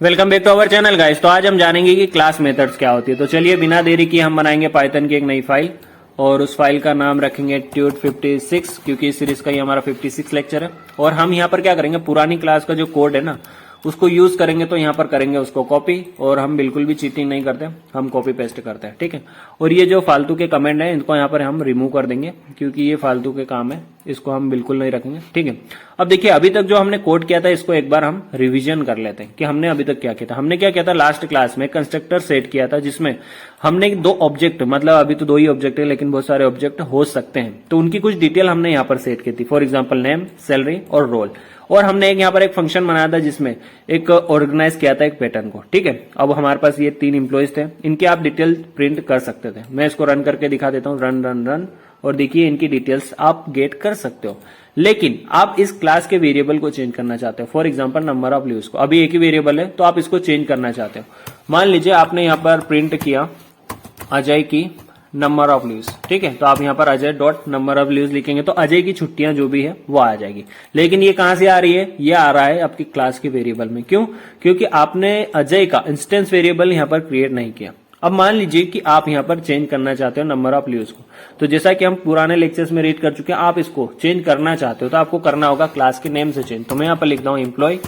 Welcome back to our channel guys. तो आज हम जानेंगे कि क्लास मेथड्स क्या होती है। तो चलिए बिना देरी किए हम बनाएंगे पाइथन की एक नई फाइल और उस फाइल का नाम रखेंगे ट्यूट 56 क्योंकि इस सीरीज का ये हमारा 56 लेक्चर है। और हम यहाँ पर क्या करेंगे, पुरानी क्लास का जो कोड है ना उसको यूज करेंगे। तो यहाँ पर करेंगे उसको कॉपी और हम बिल्कुल भी चीटिंग नहीं करते, हम कॉपी पेस्ट करते हैं, ठीक है। और ये जो फालतू के कमेंट है इनको यहाँ पर हम रिमूव कर देंगे क्योंकि ये फालतू के काम है, इसको हम बिल्कुल नहीं रखेंगे, ठीक है। अब देखिए अभी तक जो हमने कोड किया था इसको एक बार हम रिवीजन कर लेते हैं कि हमने अभी तक क्या किया था। हमने क्या किया था, लास्ट क्लास में कंस्ट्रक्टर सेट किया था जिसमें हमने दो ऑब्जेक्ट, मतलब अभी तो दो ही ऑब्जेक्ट है लेकिन बहुत सारे ऑब्जेक्ट हो सकते हैं, तो उनकी कुछ डिटेल हमने यहाँ पर सेट की थी। फॉर एग्जाम्पल नेम, सैलरी और रोल। और हमने यहाँ पर एक फंक्शन बनाया था जिसमें एक ऑर्गेनाइज किया था एक पैटर्न को, ठीक है। अब हमारे पास ये 3 एम्प्लॉइज थे, इनके आप डिटेल प्रिंट कर सकते थे। मैं इसको रन करके दिखा देता हूँ, रन रन रन, और देखिए इनकी डिटेल्स आप गेट कर सकते हो। लेकिन आप इस क्लास के वेरिएबल को चेंज करना चाहते हो, for example number of leaves को। अभी एक ही वेरिएबल है तो आप इसको चेंज करना चाहते हो। मान लीजिए आपने यहाँ पर प्रिंट किया अजय की नंबर ऑफ लीव्स, ठीक है। तो आप यहाँ पर Ajay dot number of leaves लिखेंगे तो अजय की छुट्टियां जो भी है वो आ जाएगी। लेकिन ये कहां से आ रही है, ये आ रहा है आपकी क्लास के वेरिएबल में। क्यों? क्योंकि आपने अजय का इंस्टेंस वेरिएबल यहाँ पर क्रिएट नहीं किया। अब मान लीजिए कि आप यहाँ पर चेंज करना चाहते हो नंबर ऑफ लीव्स को, तो जैसा कि हम पुराने लेक्चर्स में रीड कर चुके हैं, आप इसको चेंज करना चाहते हो तो आपको करना होगा क्लास के नेम से चेंज। तो मैं यहाँ पर लिखता हूँ एम्प्लॉय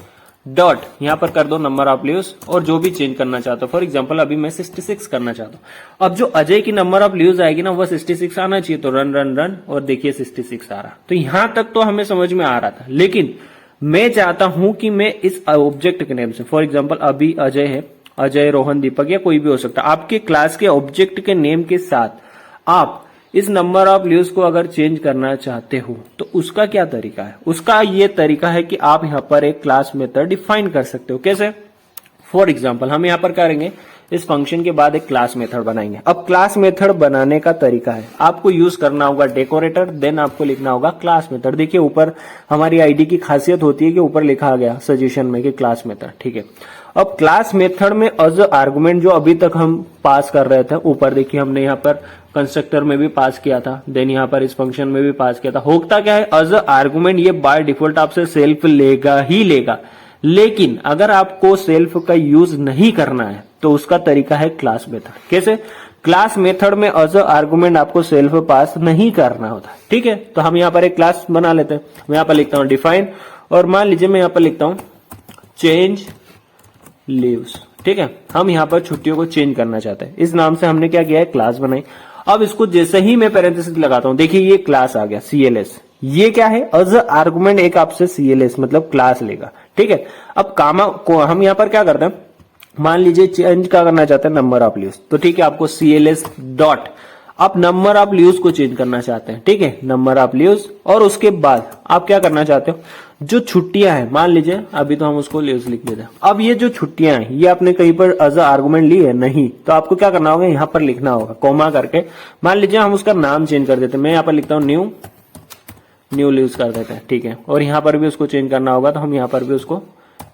डॉट, यहाँ पर कर दो नंबर ऑफ लीव्स और जो भी चेंज करना चाहते हो। फॉर एग्जांपल अभी मैं 66 करना चाहता हूँ। अब जो अजय की नंबर ऑफ लीव्स आएगी ना वो 66 आना चाहिए, तो रन रन रन और देखिए 66 आ रहा। तो यहां तक तो हमें समझ में आ रहा था, लेकिन मैं चाहता हूं कि मैं इस ऑब्जेक्ट के नेम से, फॉर एग्जाम्पल अभी अजय है, अजय रोहन दीपक या कोई भी हो सकता है, आपके क्लास के ऑब्जेक्ट के नेम के साथ आप इस नंबर ऑफ लीव्स को अगर चेंज करना चाहते हो तो उसका क्या तरीका है। उसका ये तरीका है कि आप यहाँ पर एक क्लास मेथड डिफाइन कर सकते हो। कैसे? फॉर एग्जांपल हम यहाँ पर करेंगे इस फंक्शन के बाद एक क्लास मेथड बनाएंगे। अब क्लास मेथड बनाने का तरीका है, आपको यूज करना होगा डेकोरेटर, देन आपको लिखना होगा क्लास मेथड। देखिए ऊपर हमारी आईडी की खासियत होती है कि ऊपर लिखा गया सजेशन में कि क्लास मेथड, ठीक है। अब क्लास मेथड में एज आर्गुमेंट जो अभी तक हम पास कर रहे थे, ऊपर देखिए हमने यहाँ पर कंस्ट्रक्टर में भी पास किया था, देन यहाँ पर इस फंक्शन में भी पास किया था। होता क्या है, एज आर्गुमेंट ये बाय डिफॉल्ट आपसे सेल्फ लेगा ही लेगा, लेकिन अगर आपको सेल्फ का यूज नहीं करना है तो उसका तरीका है क्लास मेथड। कैसे? क्लास मेथड में एज आर्गुमेंट आपको सेल्फ पास नहीं करना होता, ठीक है। तो हम यहाँ पर एक क्लास बना लेते हैं। मैं यहाँ पर लिखता हूँ डिफाइन, और मान लीजिए मैं यहाँ पर लिखता हूँ चेंज लीव्स, ठीक है। हम यहाँ पर छुट्टियों को चेंज करना चाहते हैं, इस नाम से हमने क्या किया है, क्लास बनाई। अब इसको जैसे ही मैं पैरेंथेसिस लगाता हूं, देखिए ये क्लास आ गया CLS। ये क्या है, एज आर्गुमेंट एक आपसे CLS मतलब क्लास लेगा, ठीक है। अब कामा को हम यहाँ पर क्या करते हैं, मान लीजिए चेंज क्या करना चाहते हैं, नंबर ऑफ लीव्स, तो ठीक है आपको CLS डॉट, आप नंबर ऑफ लीव्स को चेंज करना चाहते हैं, ठीक है, नंबर ऑफ लीव्स। और उसके बाद आप क्या करना चाहते हो, जो छुट्टियां हैं, मान लीजिए अभी तो हम उसको लीव्स लिख देते हैं। अब ये जो छुट्टियां हैं ये आपने कहीं पर एज आर्गुमेंट ली है नहीं, तो आपको क्या करना होगा, यहाँ पर लिखना होगा कॉमा करके। मान लीजिए हम उसका नाम चेंज कर देते हैं, मैं यहाँ पर लिखता हूँ न्यू लीव्स कर देते हैं, ठीक है। और यहाँ पर भी उसको चेंज करना होगा तो हम यहाँ पर भी उसको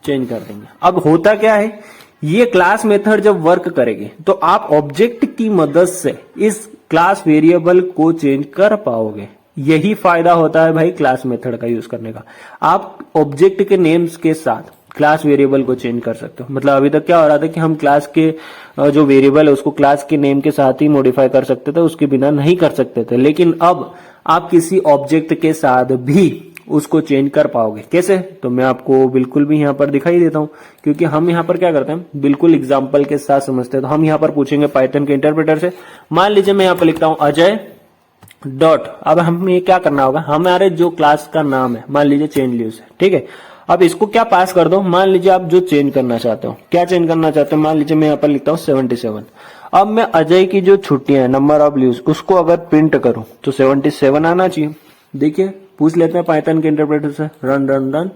चेंज कर देंगे। अब होता क्या है, ये क्लास मेथड जब वर्क करेगी तो आप ऑब्जेक्ट की मदद से इस क्लास वेरिएबल को चेंज कर पाओगे। यही फायदा होता है भाई क्लास मेथड का यूज करने का। आप ऑब्जेक्ट के नेम्स के साथ क्लास वेरिएबल को चेंज कर सकते हो। मतलब अभी तक क्या हो रहा था कि हम क्लास के जो वेरिएबल है उसको क्लास के नेम के साथ ही मॉडिफाई कर सकते थे, उसके बिना नहीं कर सकते थे। लेकिन अब आप किसी ऑब्जेक्ट के साथ भी उसको चेंज कर पाओगे। कैसे? तो मैं आपको बिल्कुल भी यहाँ पर दिखाई देता हूँ, क्योंकि हम यहाँ पर क्या करते हैं, बिल्कुल एग्जाम्पल के साथ समझते हैं। तो हम यहाँ पर पूछेंगे पाइथन के इंटरप्रेटर से। मान लीजिए मैं यहाँ पर लिखता हूँ अजय डॉट, अब हमें क्या करना होगा, हमारे जो क्लास का नाम है मान लीजिए चेंज लीव्स है, ठीक है। अब इसको क्या पास कर दो, मान लीजिए आप जो चेंज करना चाहते हो, क्या चेंज करना चाहते हो, मान लीजिए मैं यहाँ पर लिखता हूँ 77। अब मैं अजय की जो छुट्टियां हैं नंबर ऑफ लीव्स उसको अगर प्रिंट करूं तो 77 आना चाहिए। देखिए पूछ लेते हैं पाइथन के इंटरप्रेटर से, रन रन रन,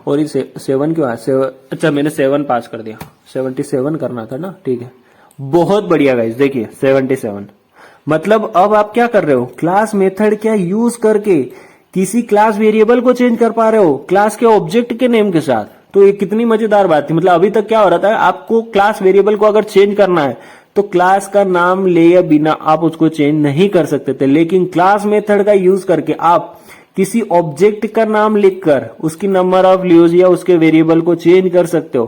और ये 7 क्यों आया, अच्छा मैंने 7 पास कर दिया, 77 करना था ना, ठीक है। बहुत बढ़िया गाइस, देखिए 77। मतलब अब आप क्या कर रहे हो, क्लास मेथड क्या यूज करके किसी क्लास वेरिएबल को चेंज कर पा रहे हो क्लास के ऑब्जेक्ट के नेम के साथ। तो ये कितनी मजेदार बात थी। मतलब अभी तक क्या हो रहा था, आपको क्लास वेरिएबल को अगर चेंज करना है तो क्लास का नाम ले बिना आप उसको चेंज नहीं कर सकते थे, लेकिन क्लास मेथड का यूज करके आप किसी ऑब्जेक्ट का नाम लिखकर उसकी नंबर ऑफ लीव्स या उसके वेरिएबल को चेंज कर सकते हो।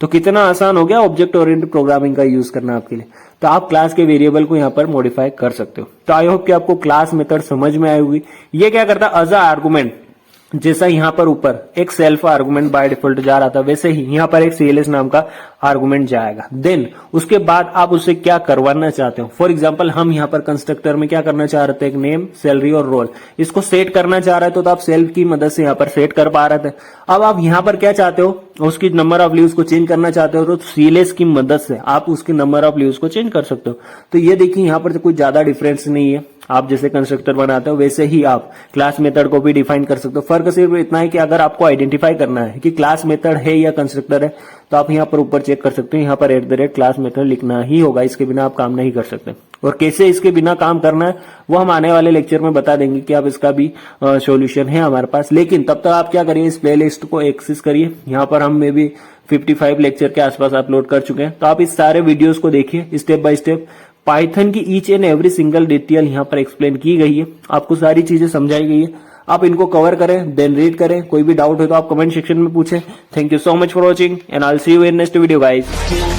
तो कितना आसान हो गया ऑब्जेक्ट ओरिएंटेड प्रोग्रामिंग का यूज करना आपके लिए। तो आप क्लास के वेरिएबल को यहाँ पर मॉडिफाई कर सकते हो। तो आई होप कि आपको क्लास मेथड समझ में आई होगी। ये क्या करता है, एज अ आर्गुमेंट, जैसा यहाँ पर ऊपर एक सेल्फ आर्गुमेंट बाय डिफॉल्ट जा रहा था, वैसे ही यहाँ पर एक CLS नाम का आर्गुमेंट जाएगा। देन उसके बाद आप उससे क्या करवाना चाहते हो। फॉर एग्जांपल हम यहाँ पर कंस्ट्रक्टर में क्या करना चाह रहे थे, एक नेम, सैलरी और रोल, इसको सेट करना चाह रहे थे, तो आप सेल्फ की मदद से यहाँ पर सेट कर पा रहे थे। अब आप यहाँ पर क्या चाहते हो, उसकी नंबर ऑफ लीव्स को चेंज करना चाहते हो, तो CLS की मदद से आप उसकी नंबर ऑफ लीव्स को चेंज कर सकते हो। तो ये देखिए यहाँ पर तो कोई ज्यादा डिफरेंस नहीं है। आप जैसे कंस्ट्रक्टर बनाते हो वैसे ही आप क्लास मेथड को भी डिफाइन कर सकते हो। फर्क सिर्फ इतना है कि अगर आपको आइडेंटिफाई करना है कि क्लास मेथड है या कंस्ट्रक्टर है, तो आप यहाँ पर ऊपर चेक कर सकते हो, यहाँ पर @क्लास मेथड लिखना ही होगा, इसके बिना आप काम नहीं कर सकते। और कैसे इसके बिना काम करना है वो हम आने वाले लेक्चर में बता देंगे कि आप इसका भी सॉल्यूशन है हमारे पास। लेकिन तब तक आप क्या करिए, इस प्लेलिस्ट को एक्सेस करिए। यहाँ पर हम में भी 55 लेक्चर के आसपास अपलोड कर चुके हैं। तो आप इस सारे वीडियोस को देखिए, स्टेप बाय स्टेप पाइथन की each and every single detail यहाँ पर एक्सप्लेन की गई है, आपको सारी चीजें समझाई गई है। आप इनको कवर करें, देन रीड करें। कोई भी डाउट हो तो आप कमेंट सेक्शन में पूछें। Thank you so much for watching and I will see you in next video guys.